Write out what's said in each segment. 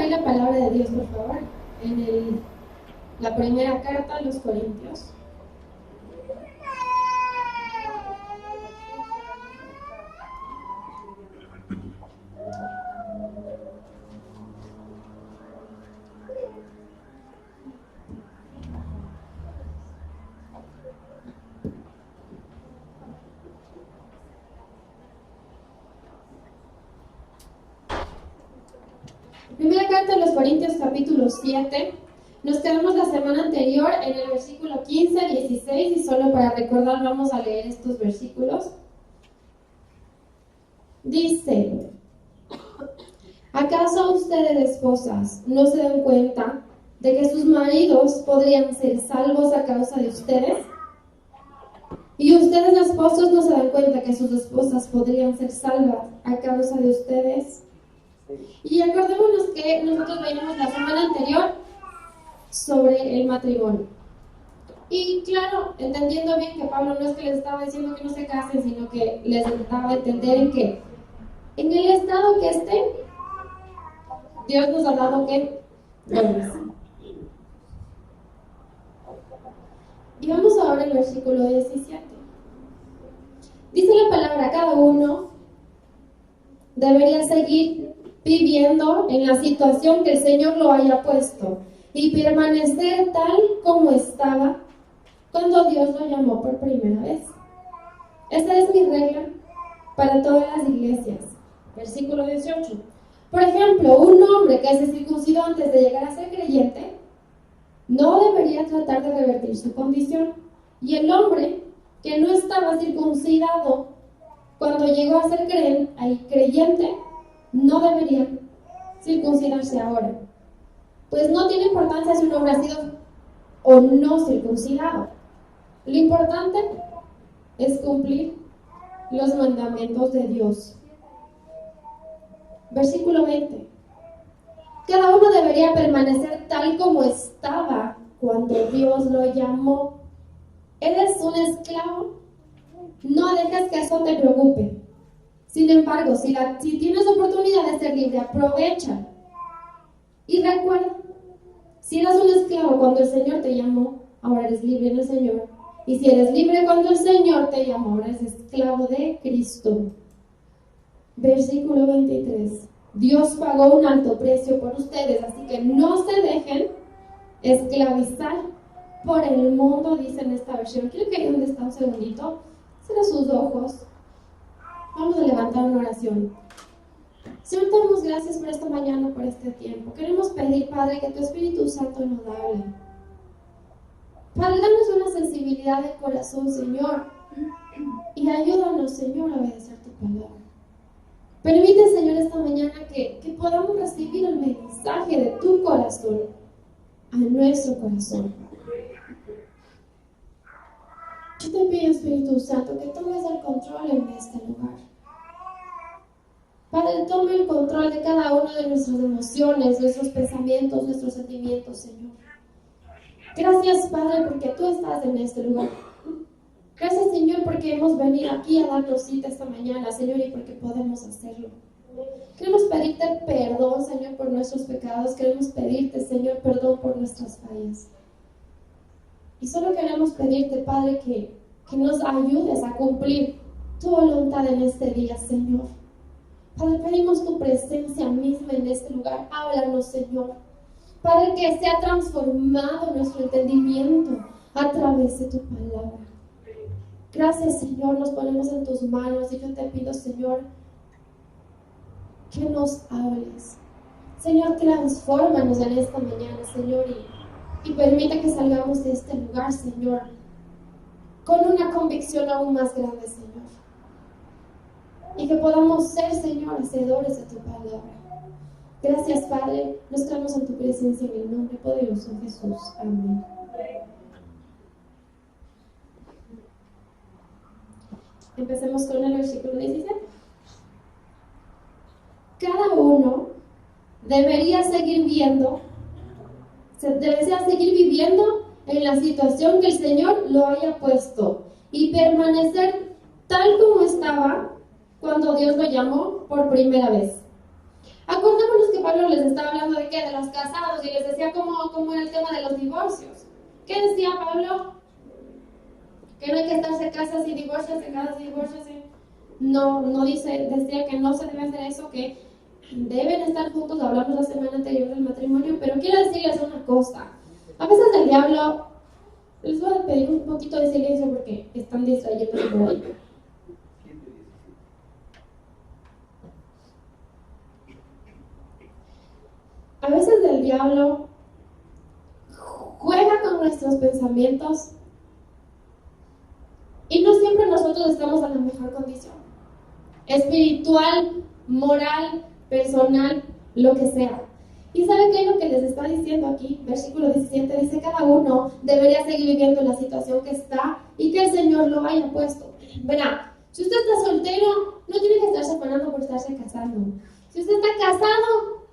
abrir la palabra de Dios, por favor, en la primera carta a los Corintios. Primera carta a los Corintios, capítulo 7. Nos quedamos la semana anterior en el versículo 15, 16, y solo para recordar vamos a leer estos versículos. Dice: ¿acaso ustedes, esposas, no se dan cuenta de que sus maridos podrían ser salvos a causa de ustedes? ¿Y ustedes, esposos, no se dan cuenta que sus esposas podrían ser salvas a causa de ustedes? Y acordémonos que nosotros veíamos la semana anterior sobre el matrimonio. Y claro, entendiendo bien que Pablo no es que les estaba diciendo que no se casen, sino que les daba a entender en que en el estado que estén, Dios nos ha dado que dones. Y vamos ahora al versículo 17. Dice la palabra: cada uno debería seguir viviendo en la situación que el Señor lo haya puesto y permanecer tal como estaba cuando Dios lo llamó por primera vez. Esta es mi regla para todas las iglesias. Versículo 18. Por ejemplo, un hombre que se circuncidó antes de llegar a ser creyente no debería tratar de revertir su condición, y el hombre que no estaba circuncidado cuando llegó a ser creyente no debería circuncidarse ahora, pues no tiene importancia si un hombre ha sido o no circuncidado. Lo importante es cumplir los mandamientos de Dios. Versículo 20. Cada uno debería permanecer tal como estaba cuando Dios lo llamó. ¿Eres un esclavo? No dejes que eso te preocupe. Sin embargo, si tienes oportunidad de ser libre, aprovecha. Y recuerda, si eras un esclavo cuando el Señor te llamó, ahora eres libre en el Señor. Y si eres libre cuando el Señor te llamó, ahora eres esclavo de Cristo. Versículo 23. Dios pagó un alto precio por ustedes, así que no se dejen esclavizar por el mundo, dice en esta versión. Quiero que ahí donde está un segundito, cierra sus ojos. Vamos a levantar una oración. Señor, te damos gracias por esta mañana, por este tiempo. Queremos pedir, Padre, que tu Espíritu Santo nos hable. Padre, danos una sensibilidad de corazón, Señor, y ayúdanos, Señor, a obedecer tu palabra. Permite, Señor, esta mañana que podamos recibir el mensaje de tu corazón a nuestro corazón. Yo te pido, Espíritu Santo, que tomes el control en este lugar. Padre, tome el control de cada una de nuestras emociones, nuestros pensamientos, nuestros sentimientos, Señor. Gracias, Padre, porque tú estás en este lugar. Gracias, Señor, porque hemos venido aquí a darnos cita esta mañana, Señor, y porque podemos hacerlo. Queremos pedirte perdón, Señor, por nuestros pecados. Queremos pedirte, Señor, perdón por nuestras fallas. Y solo queremos pedirte, Padre, que nos ayudes a cumplir tu voluntad en este día, Señor. Padre, pedimos tu presencia misma en este lugar. Háblanos, Señor. Padre, que sea transformado nuestro entendimiento a través de tu palabra. Gracias, Señor, nos ponemos en tus manos y yo te pido, Señor, que nos hables. Señor, transfórmanos en esta mañana, Señor, y permita que salgamos de este lugar, Señor, con una convicción aún más grande, Señor. Y que podamos ser, Señor, hacedores de tu palabra. Gracias, Padre, nos quedamos en tu presencia en el nombre poderoso de Jesús. Amén. Empecemos con el versículo 17. Cada uno debería seguir viviendo en la situación que el Señor lo haya puesto y permanecer tal como estaba cuando Dios lo llamó por primera vez. Acordémonos que Pablo les estaba hablando de qué, de los casados, y les decía cómo era el tema de los divorcios. ¿Qué decía Pablo? Que no hay que estarse casas y divorciarse, casas y divorciarse. No decía que no se debe hacer eso, que deben estar juntos. Hablamos la semana anterior del matrimonio, pero quiero decirles una cosa. A veces el diablo, les voy a pedir un poquito de silencio porque están distrayendo por ahí. A veces el diablo juega con nuestros pensamientos y no siempre nosotros estamos en la mejor condición. Espiritual, moral, personal, lo que sea. ¿Y saben qué es lo que les está diciendo aquí? Versículo 17 dice: cada uno debería seguir viviendo la situación que está y que el Señor lo haya puesto. Verá, si usted está soltero, no tiene que estarse afanando por estarse casando. Si usted está casado,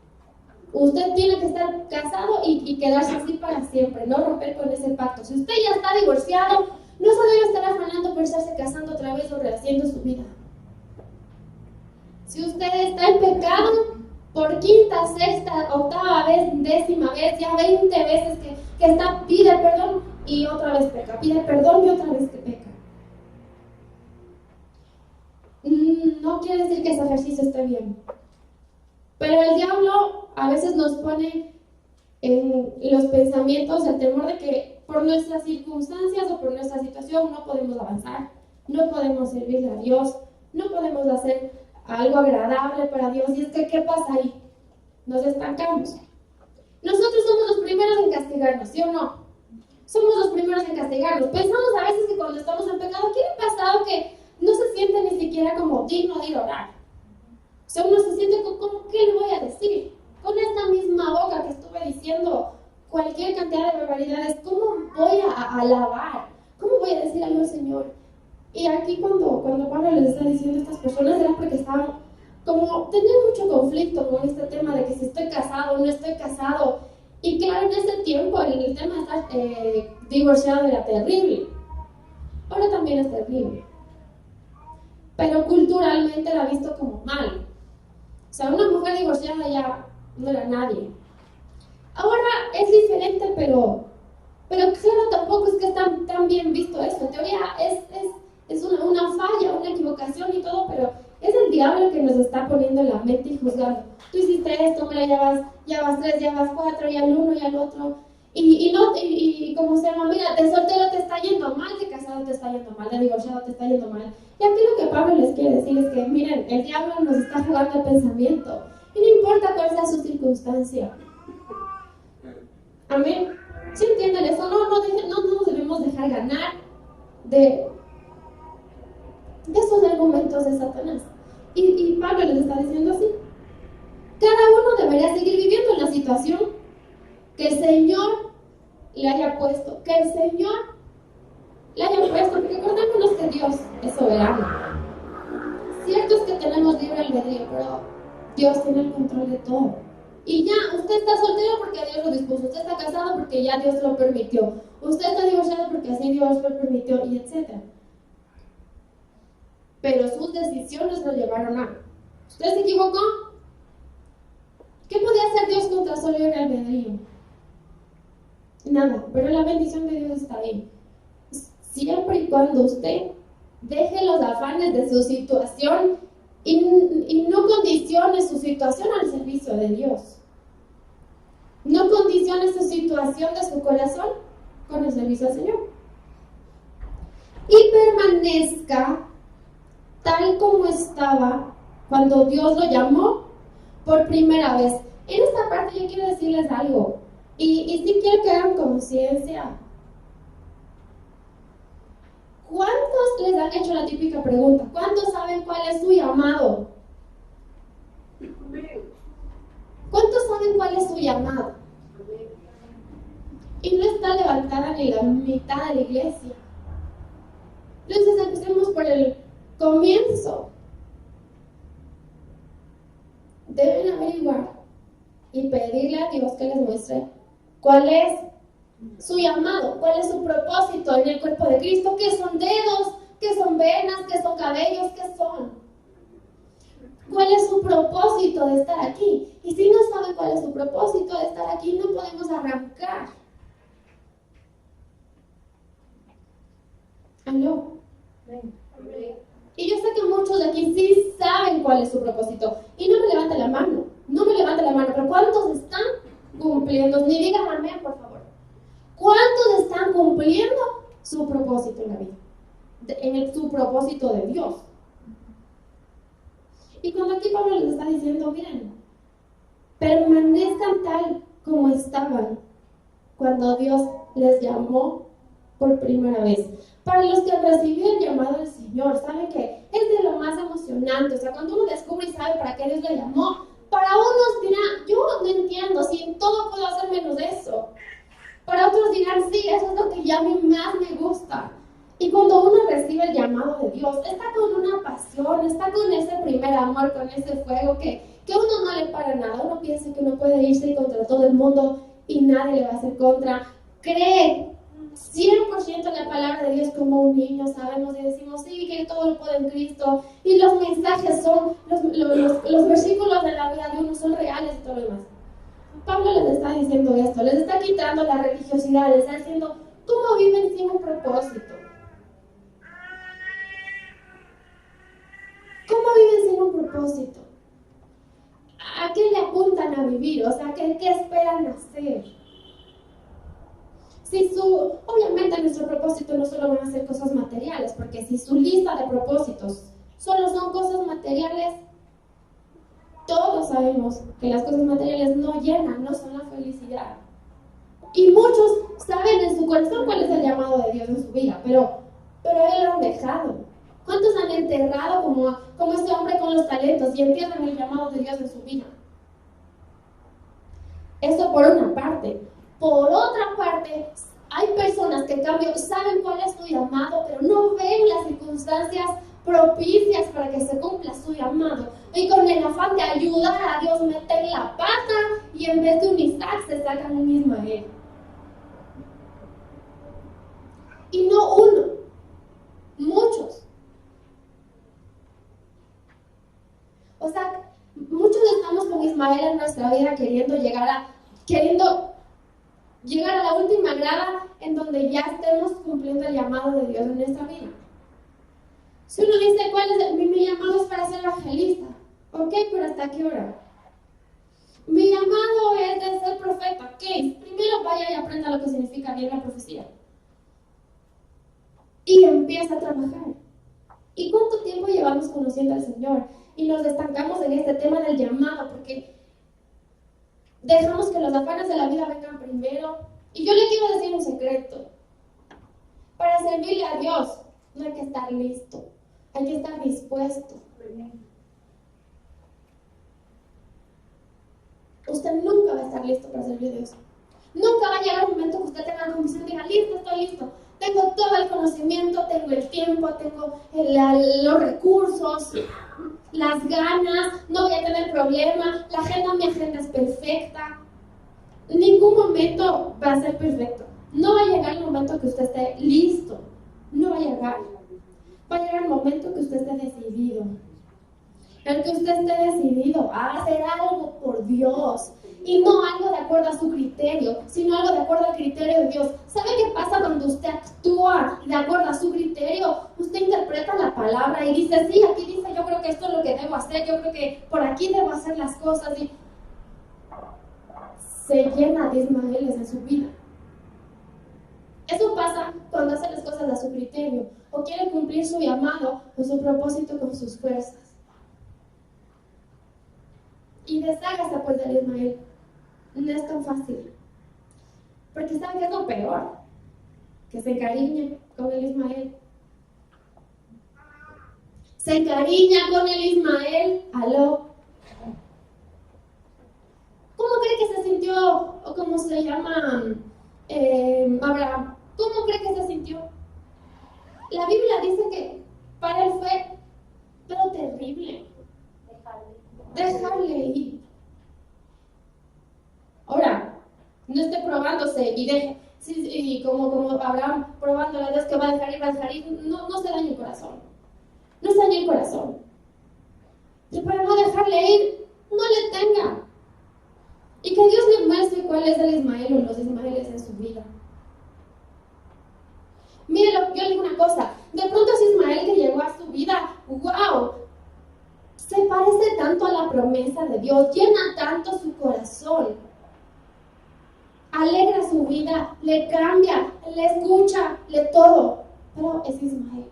usted tiene que estar casado y quedarse así para siempre, no romper con ese pacto. Si usted ya está divorciado, no se debe estar afanando por estarse casando otra vez o rehaciendo su vida. Si usted está en pecado, por quinta, sexta, octava vez, 10ª vez, ya 20 veces que está, pide perdón y otra vez peca, pide perdón y otra vez que peca. No quiere decir que ese ejercicio esté bien. Pero el diablo a veces nos pone en los pensamientos el temor de que por nuestras circunstancias o por nuestra situación no podemos avanzar, no podemos servirle a Dios, no podemos hacer algo agradable para Dios. Y es que, ¿qué pasa ahí? Nos estancamos. Nosotros somos los primeros en castigarnos, ¿sí o no? Somos los primeros en castigarnos. Pensamos a veces que cuando estamos en pecado, ¿qué le ha pasado que no se siente ni siquiera como digno de ir a orar? O sea, uno se siente como, ¿qué le voy a decir? Con esta misma boca que estuve diciendo cualquier cantidad de barbaridades, ¿cómo voy a alabar? ¿Cómo voy a decir algo al Señor? Y aquí cuando Pablo les está diciendo a estas personas era porque estaban como, tenían mucho conflicto con este tema de que si estoy casado o no estoy casado. Y claro, en ese tiempo el tema de estar divorciado era terrible. Ahora también es terrible. Pero culturalmente era visto como mal. O sea, una mujer divorciada ya no era nadie. Ahora es diferente, pero claro, tampoco es que está tan bien visto eso. En teoría es una falla, una equivocación y todo, pero es el diablo que nos está poniendo en la mente y juzgando. Tú hiciste esto, mira, ya vas 3, ya vas 4, ya el uno, ya el otro. Y como se llama, mira, de soltero te está yendo mal, de casado te está yendo mal, de divorciado te está yendo mal. Y aquí lo que Pablo les quiere decir es que, miren, el diablo nos está jugando el pensamiento. Y no importa cuál sea su circunstancia. Amén. ¿Sí entienden eso? No nos debemos dejar ganar de esos argumentos de Satanás. Y Pablo les está diciendo así: cada uno debería seguir viviendo en la situación que el Señor le haya puesto, porque acordémonos que Dios es soberano. Cierto es que tenemos libre albedrío, pero Dios tiene el control de todo. Y ya, usted está soltero porque Dios lo dispuso, usted está casado porque ya Dios lo permitió, usted está divorciado porque así Dios lo permitió, y etc. Pero sus decisiones lo llevaron a... ¿Usted se equivocó? ¿Qué podía hacer Dios contra su libre albedrío? Nada, pero la bendición de Dios está ahí. Siempre y cuando usted deje los afanes de su situación y no condicione su situación al servicio de Dios. No condicione su situación de su corazón con el servicio al Señor. Y permanezca tal como estaba cuando Dios lo llamó por primera vez. En esta parte yo quiero decirles algo. Y sí quiero que hagan conciencia. ¿Cuántos les han hecho la típica pregunta? ¿Cuántos saben cuál es su llamado? ¿Cuántos saben cuál es su llamado? Y no está levantada ni la mitad de la iglesia. Entonces empecemos por el comienzo. Deben averiguar y pedirle a Dios que les muestre cuál es su llamado, cuál es su propósito en el cuerpo de Cristo. ¿Qué son dedos? ¿Qué son venas? ¿Qué son cabellos? ¿Qué son? cuál es su propósito de estar aquí. Y si no sabe cuál es su propósito de estar aquí, no podemos arrancar. ¿Aló? Y yo sé que muchos de aquí sí saben cuál es su propósito. Y no me levante la mano, pero ¿cuántos están cumpliendo? Ni digan amén, por favor. ¿Cuántos están cumpliendo su propósito en la vida? Su propósito de Dios. Y cuando aquí Pablo les está diciendo, miren, permanezcan tal como estaban cuando Dios les llamó por primera vez. Para los que han recibido el llamado del Señor, saben que es de lo más emocionante. O sea, cuando uno descubre y sabe para qué Dios le llamó, para unos dirán, yo no entiendo, si en todo puedo hacer menos eso. Para otros dirán, sí, eso es lo que ya a mí más me gusta. Y cuando uno recibe el llamado de Dios, está con una pasión, está con ese primer amor, con ese fuego que uno no le para nada. Uno piensa que uno puede irse contra todo el mundo y nadie le va a hacer contra. Cree 100% en la palabra de Dios como un niño, sabemos y decimos, sí, que todo lo puede en Cristo. Y los mensajes son, los versículos de la vida de uno son reales y todo lo demás. Pablo les está diciendo esto, les está quitando la religiosidad, les está diciendo, ¿cómo viven sin un propósito? ¿Cómo viven sin un propósito? ¿A qué le apuntan a vivir? O sea, ¿qué esperan hacer? Obviamente nuestro propósito no solo van a ser cosas materiales, porque si su lista de propósitos solo son cosas materiales, todos sabemos que las cosas materiales no llenan, no son la felicidad. Y muchos saben en su corazón cuál es el llamado de Dios en su vida, pero él lo han dejado. ¿Cuántos han enterrado como este hombre con los talentos y entierran el llamado de Dios en su vida? Eso por una parte. Por otra parte, hay personas que en cambio saben cuál es su llamado, pero no ven las circunstancias propicias para que se cumpla su llamado. Y con el afán de ayudar a Dios meten la pata y en vez de un Isaac se sacan un Ismael. Y no uno, muchos. O sea, muchos estamos con Ismael en nuestra vida queriendo llegar a la última grada en donde ya estemos cumpliendo el llamado de Dios en nuestra vida. Si uno dice, ¿cuál es mi llamado? Es para ser evangelista. Ok, pero ¿hasta qué hora? Mi llamado es de ser profeta. Ok, primero vaya y aprenda lo que significa bien la profecía. Y empieza a trabajar. ¿Y cuánto tiempo llevamos conociendo al Señor? Y nos estancamos en este tema del llamado porque dejamos que los afanes de la vida vengan primero. Y yo le quiero decir un secreto. Para servirle a Dios no hay que estar listo, hay que estar dispuesto. Usted nunca va a estar listo para servir a Dios. Nunca va a llegar un momento que usted tenga la convicción y diga, listo, estoy listo. Tengo todo el conocimiento, tengo el tiempo, tengo los recursos, las ganas, no voy a tener problema, mi agenda es perfecta. En ningún momento va a ser perfecto. No va a llegar el momento que usted esté listo. No va a llegar. Va a llegar el momento que usted esté decidido. El que usted esté decidido a hacer algo por Dios. Y no algo de acuerdo a su criterio, sino algo de acuerdo al criterio de Dios. ¿Sabe qué pasa cuando usted actúa de acuerdo a su criterio? Usted interpreta la palabra y dice, sí, aquí dice, yo creo que esto es lo que debo hacer, yo creo que por aquí debo hacer las cosas. Y se llena de Ismaeles en su vida. Eso pasa cuando hace las cosas a su criterio o quiere cumplir su llamado o su propósito con sus fuerzas. Y deshágase pues del Ismael. No es tan fácil. Porque ¿saben qué es lo peor? Que se encariñe con el Ismael. Se encariña con el Ismael. Aló. ¿Cómo cree que se sintió, o cómo se llama Abraham? ¿Cómo cree que se sintió? La Biblia dice que para él fue, pero terrible, dejarle ir. Ahora, no esté probándose y deje, y como Abraham probándole a Dios que va a dejar ir, no se dañe el corazón. No se dañe el corazón. y para no dejarle ir, no le tenga. Y que Dios le muestre cuál es el Ismael o los Ismaeles en su vida. Mire, yo le digo una cosa, de pronto ese Ismael que llegó a su vida, wow, se parece tanto a la promesa de Dios, llena tanto su corazón, alegra su vida, le cambia, le escucha, le todo, pero es Ismael.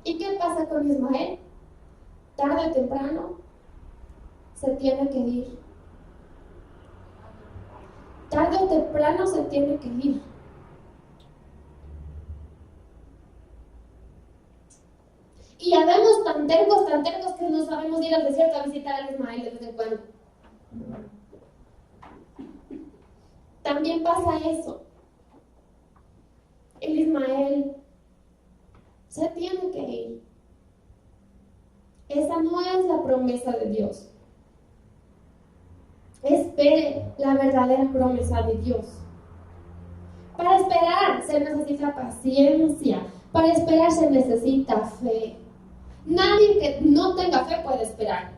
¿Y qué pasa con Ismael? Tarde o temprano se tiene que ir. Tarde o temprano se tiene que ir. Y ya vemos tan tercos que no sabemos ir al desierto a visitar al Ismael de vez en cuando. También pasa eso. El Ismael se tiene que ir. Esa no es la promesa de Dios. Espere la verdadera promesa de Dios. Para esperar se necesita paciencia. Para esperar se necesita fe. Nadie que no tenga fe puede esperar.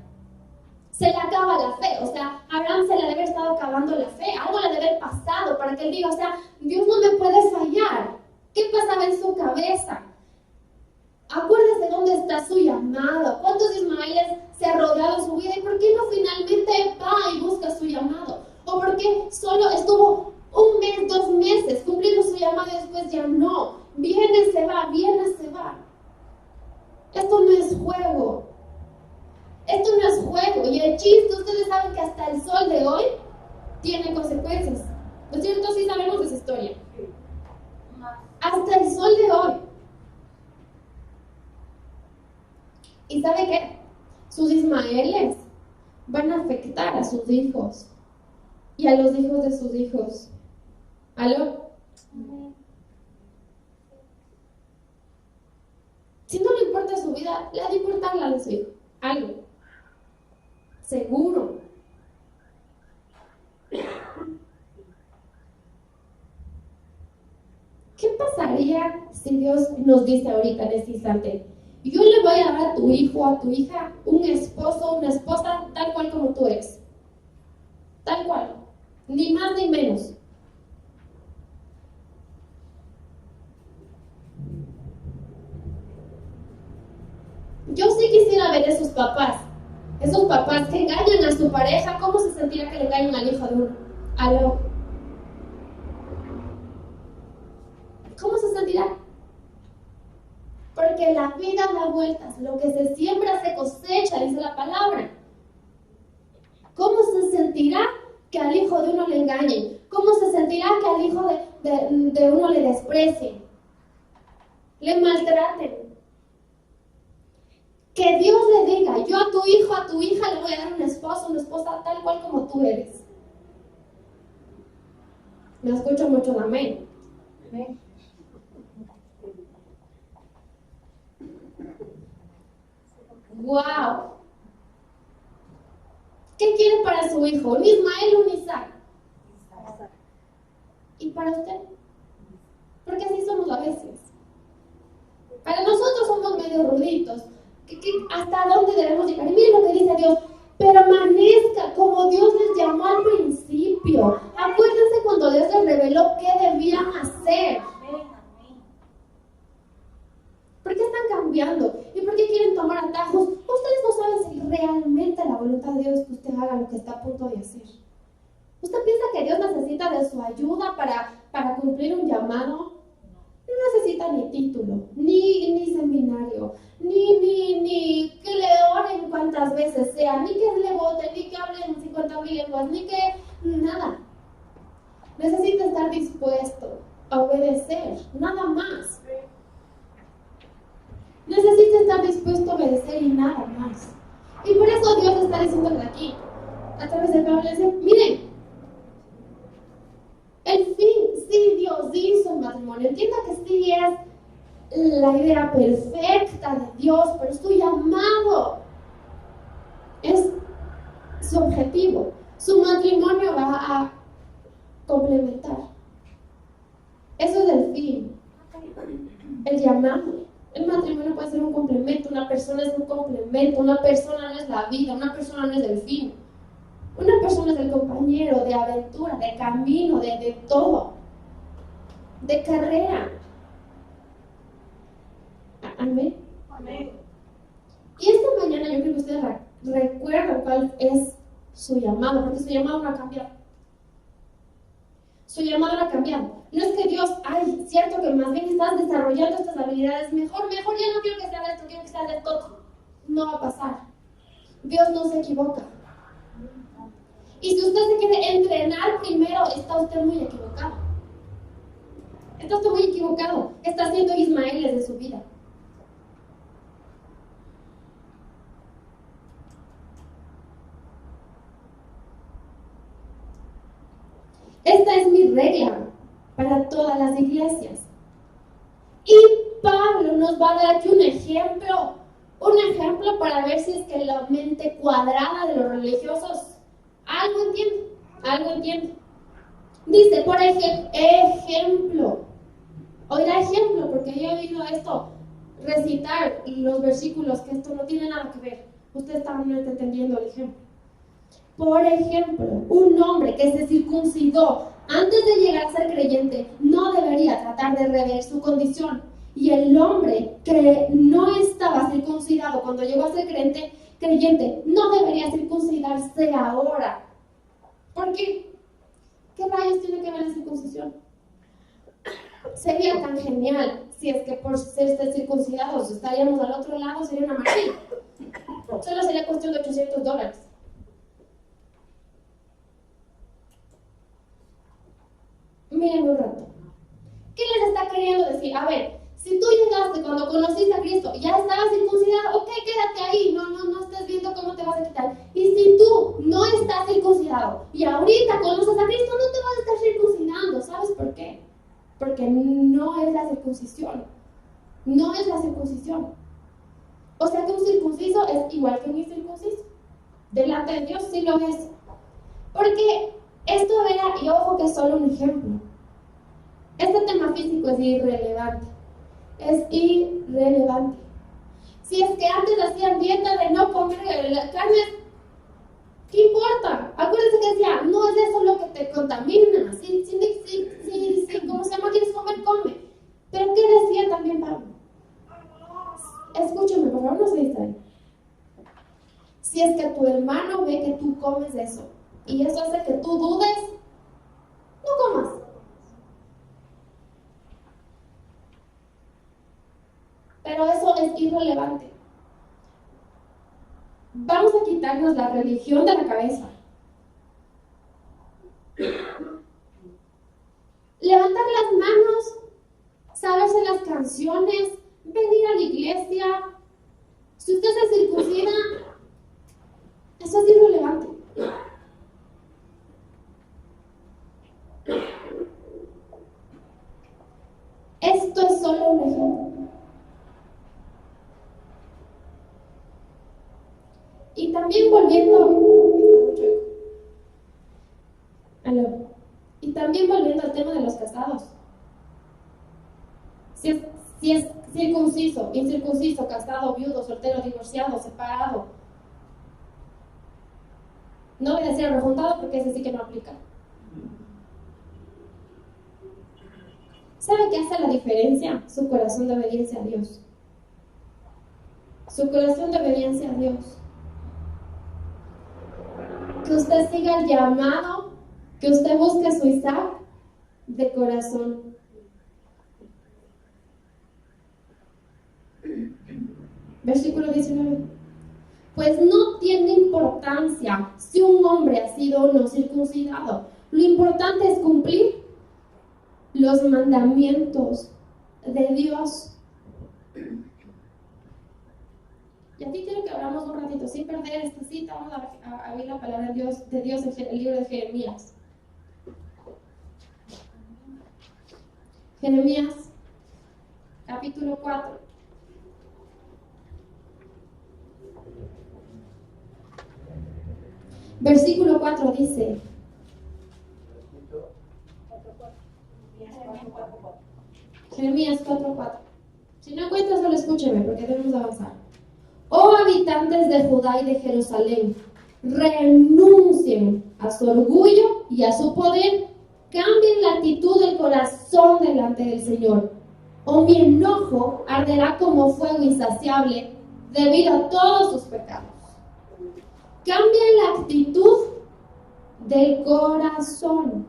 Se le acaba la fe. O sea, a Abraham se le debe haber estado acabando la fe. Algo le debe haber pasado para que él diga, o sea, Dios no me puede fallar. ¿Qué pasaba en su cabeza? Acuérdese dónde está su llamado. ¿Cuántos Ismaeles se ha rodeado su vida? ¿Y por qué no finalmente va y busca su llamado? ¿O por qué solo estuvo 1 mes, 2 meses cumpliendo su llamado y después ya no? Viene, se va, viene, se va. Esto no es juego. Esto no es juego. Y el chiste, ustedes saben que hasta el sol de hoy tiene consecuencias. ¿No es cierto? Sí sabemos de esa historia. Hasta el sol de hoy. ¿Y sabe qué? Sus Ismaeles van a afectar a sus hijos y a los hijos de sus hijos. ¿Aló? Si no le importa su vida, le ha de importar la de su hijo. Algo. Seguro. ¿Qué pasaría si Dios nos dice ahorita en este instante? Yo le voy a dar a tu hijo, a tu hija, un esposo, una esposa, tal cual como tú eres. Tal cual. Ni más ni menos. Yo sí quisiera ver esos papás que engañan a su pareja. ¿Cómo se sentirá que le engañan al hijo de uno? ¿Aló? ¿Cómo se sentirá? Porque la vida da vueltas, lo que se siembra se cosecha, dice la palabra. ¿Cómo se sentirá que al hijo de uno le engañen? ¿Cómo se sentirá que al hijo de uno le desprecien? Le maltraten. Que Dios le diga, yo a tu hijo, a tu hija le voy a dar un esposo, una esposa tal cual como tú eres. Me escucho mucho de amén. Amén. ¡Wow! ¿Qué quiere para su hijo? ¿Un Ismael o un Isaac? ¿Y para usted? Porque así somos a veces. Para nosotros somos medio ruditos. ¿Hasta dónde debemos llegar? Y miren lo que dice Dios. Permanezca como Dios les llamó al principio. Acuérdense cuando Dios les reveló qué debían hacer. ¿Por qué están cambiando? ¿Y por qué quieren tomar atajos? Ustedes no saben si realmente la voluntad de Dios es que usted haga lo que está a punto de hacer. ¿Usted piensa que Dios necesita de su ayuda para cumplir un llamado? No necesita ni título, ni seminario, ni que le oren cuantas veces sea, ni que le voten, ni que hablen 50,000 lenguas, ni que nada. Necesita estar dispuesto a obedecer, nada más. Necesita estar dispuesto a obedecer y nada más. Y por eso Dios está diciendo de aquí, a través de Pablo, dice, miren, el fin, sí, Dios hizo el matrimonio. Entienda que sí es la idea perfecta de Dios, pero su llamado es su objetivo. Su matrimonio va a complementar. Eso es el fin. El llamado. El matrimonio puede ser un complemento, una persona es un complemento, una persona no es la vida, una persona no es el fin. Una persona es el compañero de aventura, de camino, de todo, de carrera. Amén. Amén. Y esta mañana yo creo que ustedes recuerdan cuál es su llamado, porque su llamado no ha cambiado. Su llamado no ha cambiado. No es que Dios, ay, cierto que más bien estás desarrollando estas habilidades, mejor, ya no quiero que sea de esto, quiero que sea de esto. No va a pasar. Dios no se equivoca. Y si usted se quiere entrenar primero, está usted muy equivocado. Está usted muy equivocado. Está haciendo Ismaeles de su vida. Esta es mi regla para todas las iglesias. Y Pablo nos va a dar aquí un ejemplo para ver si es que la mente cuadrada de los religiosos algo entiende. Dice, por ejemplo, oiga ejemplo, porque yo he oído esto, recitar los versículos, que esto no tiene nada que ver. Usted está entendiendo el ejemplo. Por ejemplo, un hombre que se circuncidó antes de llegar a ser creyente no debería tratar de rever su condición. Y el hombre que no estaba circuncidado cuando llegó a ser creyente no debería circuncidarse ahora. ¿Por qué? ¿Qué rayos tiene que ver la circuncisión? Sería tan genial si es que por ser circuncidados estaríamos al otro lado, sería una maravilla. Solo sería cuestión de $800. Miren un rato. ¿Qué les está queriendo decir? A ver, si tú llegaste cuando conociste a Cristo, ya estabas circuncidado, ok, quédate ahí, no estés viendo cómo te vas a quitar. Y si tú no estás circuncidado y ahorita conoces a Cristo, no te vas a estar circuncidando. ¿Sabes por qué? Porque no es la circuncisión. No es la circuncisión. O sea que un circunciso es igual que un incircunciso. Delante de Dios sí lo es. Porque esto era, y ojo que es solo un ejemplo. Este tema físico es irrelevante. Es irrelevante. Si es que antes hacían dieta de no comer carne, ¿qué importa? Acuérdense que decía, no es eso lo que te contamina. Si ¿cómo se llama? ¿Quieres comer? Come. Pero ¿qué decía también Pablo? Escúchame, por favor, no se distraigan. Si es que tu hermano ve que tú comes eso, y eso hace que tú dudes, no comas. Pero eso es irrelevante. Vamos a quitarnos la religión de la cabeza. Levantar las manos, saberse las canciones, venir a la iglesia. Si usted se circuncida, eso es irrelevante. Esto es solo un ejemplo. Y también volviendo al tema de los casados. Si es circunciso, incircunciso, casado, viudo, soltero, divorciado, separado, no voy a decir rejuntado porque ese sí que no aplica. ¿Sabe qué hace la diferencia? Su corazón de obediencia a Dios. Su corazón de obediencia a Dios. Que usted siga el llamado, que usted busque su Isaac de corazón. Versículo 19. Pues no tiene importancia si un hombre ha sido o no circuncidado. Lo importante es cumplir los mandamientos de Dios. Y aquí quiero que hablamos un ratito, sin perder esta cita, vamos a ver la palabra de Dios en el libro de Jeremías. Jeremías, capítulo 4. Versículo 4 dice: Jeremías 4:4. Si no encuentras, solo escúcheme porque debemos avanzar. Oh habitantes de Judá y de Jerusalén, renuncien a su orgullo y a su poder. Cambien la actitud del corazón delante del Señor, o mi enojo arderá como fuego insaciable debido a todos sus pecados. Cambien la actitud del corazón.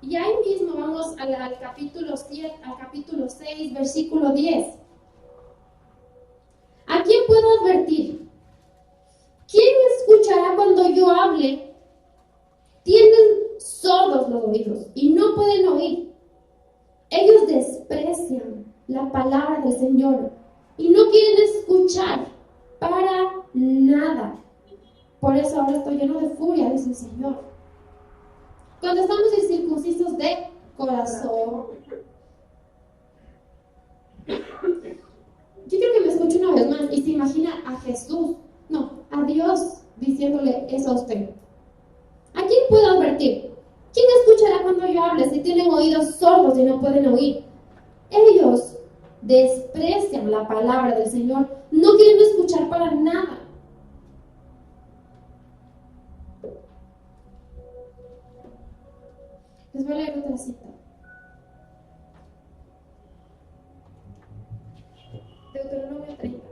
Y ahí mismo vamos al capítulo 7, al capítulo 6, versículo 10. ¿A quién puedo advertir? ¿Quién escuchará cuando yo hable? Tienen sordos los oídos y no pueden oír. Ellos desprecian la palabra del Señor y no quieren escuchar para nada. Por eso ahora estoy lleno de furia, dice el Señor. Cuando estamos incircuncisos de corazón, yo quiero que me escuche una vez más y se imagina a Jesús, no, a Dios diciéndole eso a usted. ¿A quién puedo advertir? ¿Quién escuchará cuando yo hable si tienen oídos sordos y no pueden oír? Ellos desprecian la palabra del Señor, no quieren escuchar para nada. Les voy a leer otra cita. Deuteronomio 30.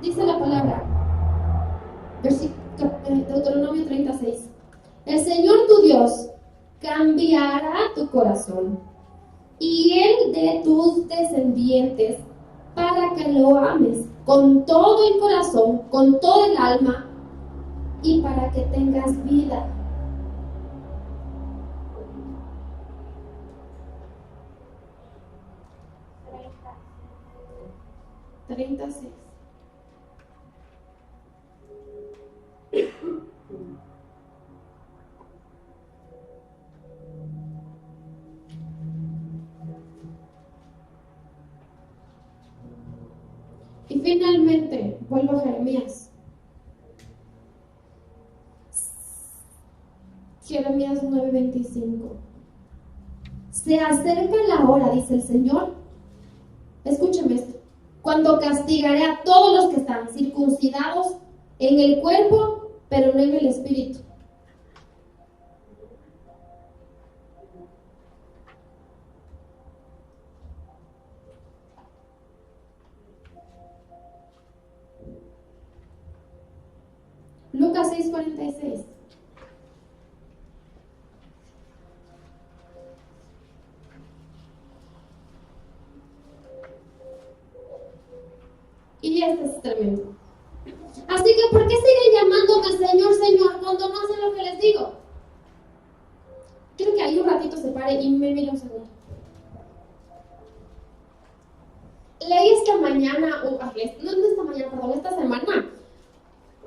Dice la palabra, Deuteronomio 36. El Señor tu Dios cambiará tu corazón y el de tus descendientes para que lo ames con todo el corazón, con todo el alma y para que tengas vida. Treinta seis. Y finalmente, vuelvo a Jeremías. Jeremías 9:25. Se acerca la hora, dice el Señor. Escúcheme esto. Cuando castigaré a todos los que están circuncidados en el cuerpo, pero no en el espíritu. Lucas 6:46. Y este es tremendo. Así que, ¿por qué siguen llamándome Señor, Señor, cuando no hacen lo que les digo? Quiero que ahí un ratito se pare y me mire un segundo. Leí esta mañana, esta semana,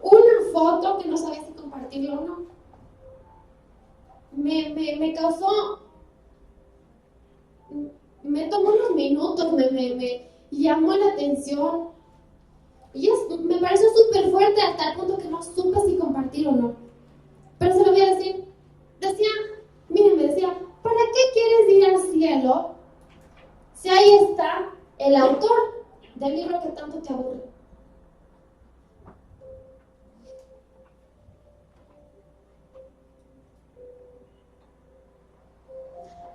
una foto que no sabía si compartirlo o no. Me causó, me tomó unos minutos, me llamó la atención. Y me pareció súper fuerte hasta el punto que no supe si compartir o no. Pero se lo voy a decir. Me decía, ¿para qué quieres ir al cielo si ahí está el autor del libro que tanto te aburre?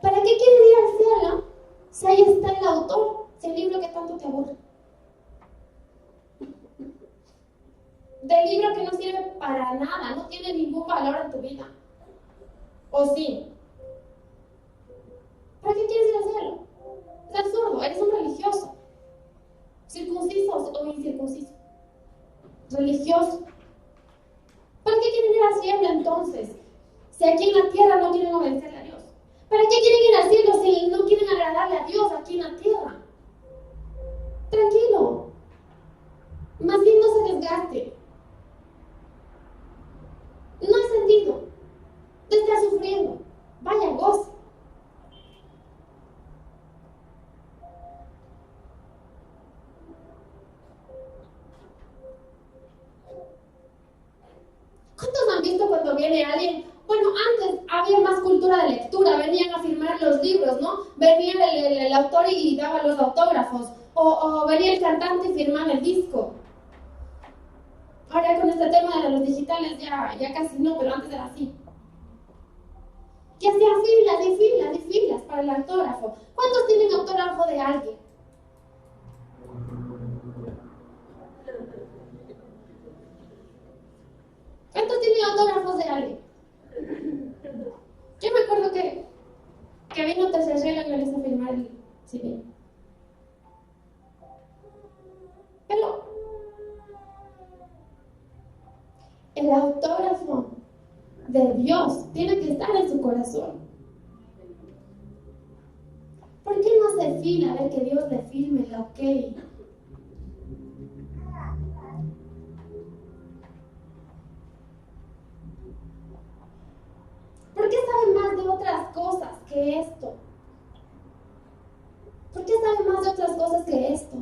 ¿Para qué quieres ir al cielo si ahí está el autor del libro que tanto te aburre? Del libro que no sirve para nada, no tiene ningún valor en tu vida. ¿O sí? ¿Para qué quieres ir al cielo? Es absurdo, eres un religioso. Circunciso o incircunciso. Religioso. ¿Para qué quieren ir al cielo entonces? Si aquí en la tierra no quieren obedecerle a Dios. ¿Para qué quieren ir al cielo si no quieren agradarle a Dios aquí en la tierra? Tranquilo. Más bien no se desgaste. No hay sentido. Te estás sufriendo. Vaya, goce. ¿Cuántos han visto cuando viene alguien? Bueno, antes había lectura, venían a firmar los libros, ¿no? Venía el autor y daba los autógrafos, o venía el cantante y firmaba el disco. Ahora con este tema de los digitales ya casi no, pero antes era así. Y hacía filas y filas y filas para el autógrafo. ¿Cuántos tienen autógrafo de alguien? ¿Cuántos tienen autógrafos de alguien? Yo me acuerdo que vino Tercer y me hizo firmar el civil. Pero el autógrafo de Dios tiene que estar en su corazón. ¿Por qué no hace fila a ver que Dios le firme el ok? ¿Por qué sabe más de otras cosas que esto? ¿Por qué sabe más de otras cosas que esto?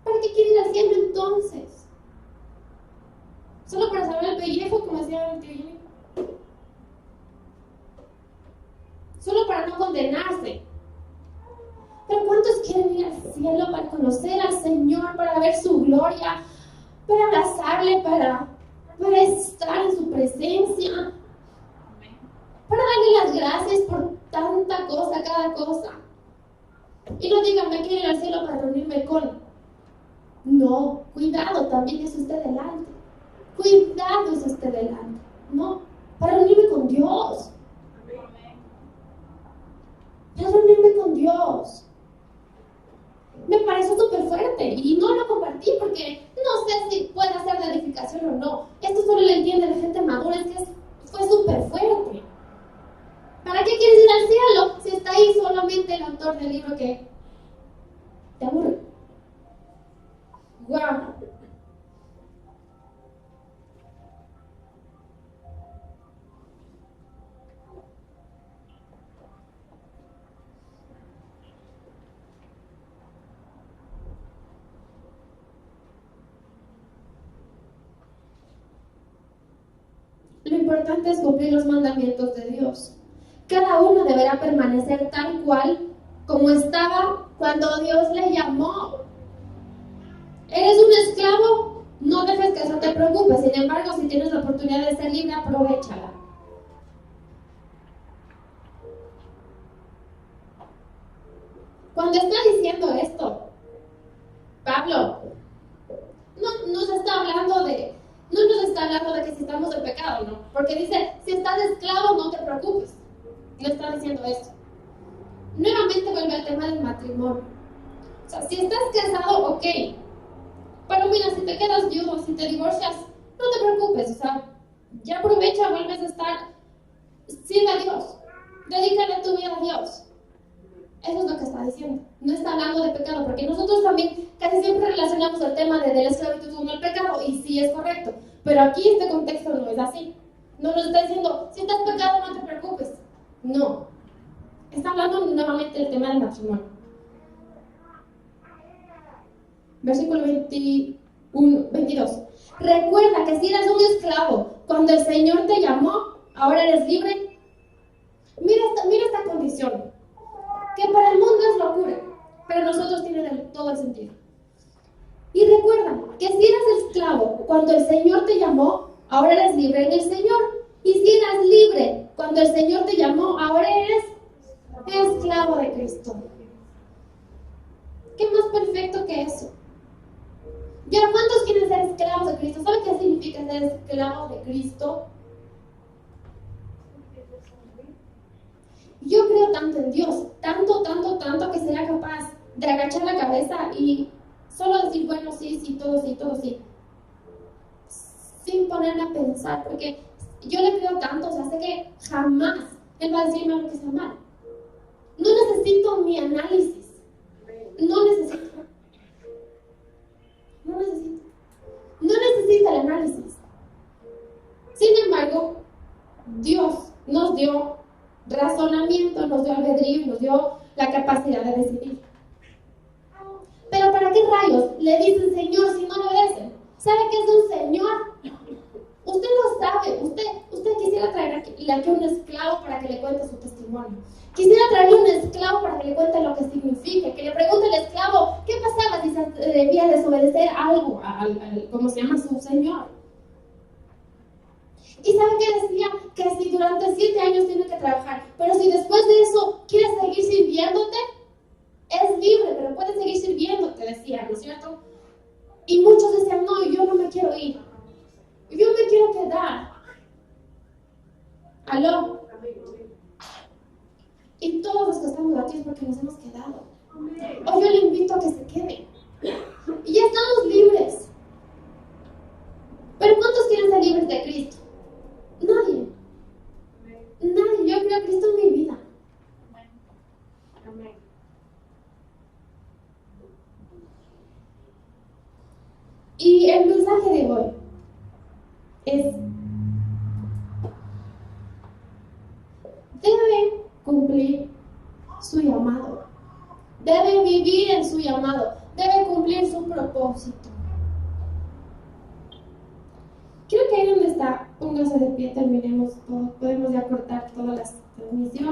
¿Para qué quiere ir al cielo entonces? ¿Solo para saber el pellejo, como decía el tío Jimmy? ¿Solo para no condenarse? Pero ¿cuántos quieren ir al cielo para conocer al Señor, para ver su gloria, para abrazarle, para estar en su presencia, para darle las gracias por tanta cosa, cada cosa? Y no digan, me quiero ir al cielo para reunirme con... No, cuidado, también es usted delante. Cuidado es usted delante. No, para reunirme con Dios. Para reunirme con Dios. Me parece súper fuerte y no lo compartí porque no sé si puede ser de edificación o no. Esto solo lo entiende la gente madura, es que fue súper fuerte. ¿Para qué quieres ir al cielo si está ahí solamente el autor del libro que te aburre? ¡Guau! Lo importante es cumplir los mandamientos de Dios. Cada uno deberá permanecer tal cual como estaba cuando Dios le llamó. ¿Eres un esclavo? No dejes que eso te preocupe. Sin embargo, si tienes la oportunidad de ser libre, aprovéchala. Cuando está diciendo esto, Pablo no nos está hablando de que si estamos en pecado, ¿no? Porque dice, si estás esclavo, no te preocupes. No está diciendo eso. Nuevamente vuelve al tema del matrimonio. O sea, si estás casado, ok. Pero mira, si te quedas viudo, si te divorcias, no te preocupes. O sea, ya aprovecha, vuelves a estar. Sirve a Dios. Dedícale tu vida a Dios. Eso es lo que está diciendo. No está hablando de pecado, porque nosotros también casi siempre relacionamos el tema de la esclavitud con el pecado, y sí es correcto. Pero aquí este contexto no es así. No nos está diciendo, si estás pecado, no te preocupes. No. Está hablando nuevamente del tema del matrimonio. Versículo 22. Recuerda que si eras un esclavo, cuando el Señor te llamó, ahora eres libre. Mira esta condición, que para el mundo es locura, pero nosotros tiene todo el sentido. Y recuerda que si eras esclavo cuando el Señor te llamó, ahora eres libre en el Señor. Y si eras libre cuando el Señor te llamó, ahora eres esclavo de Cristo. ¿Qué más perfecto que eso? ¿Y ahora cuántos quieren ser esclavos de Cristo? ¿Saben qué significa ser esclavo de Cristo? Yo creo tanto en Dios, tanto que será capaz de agachar la cabeza y solo decir, bueno, sí, todo sí, sin ponerme a pensar, porque yo le creo tanto, o sea, sé que jamás Él va a decirme algo que sea mal. No necesito mi análisis, no necesito el análisis. Sin embargo, Dios nos dio razonamiento, nos dio albedrío, nos dio la capacidad de decidir. Pero ¿para qué rayos le dicen Señor si no le obedecen? ¿Sabe qué es un Señor? Usted lo sabe, usted quisiera traer aquí un esclavo para que le cuente su testimonio. Quisiera traerle un esclavo para que le cuente lo que significa, que le pregunte al esclavo qué pasaba si se debía desobedecer algo, ¿cómo se llama? Su señor. ¿Y sabe qué decía? Que si durante 7 años tiene que trabajar, pero si después de eso quiere seguir sirviéndote, es libre, pero puede seguir sirviéndote, decía, ¿no es cierto? Y muchos decían, no, yo no me quiero ir. Yo me quiero quedar. ¿Aló? Y todos los que estamos aquí es porque nos hemos quedado. Hoy yo le invito a que se queden. Y ya estamos libres. Pero ¿cuántos quieren ser libres de Cristo? Nadie. Nadie. Yo creo Cristo en mi vida. Y el mensaje de hoy es: debe cumplir su llamado, debe vivir en su llamado, debe cumplir su propósito. Creo que ahí donde está, póngase de pie, terminemos todo, podemos ya cortar todas las transmisiones.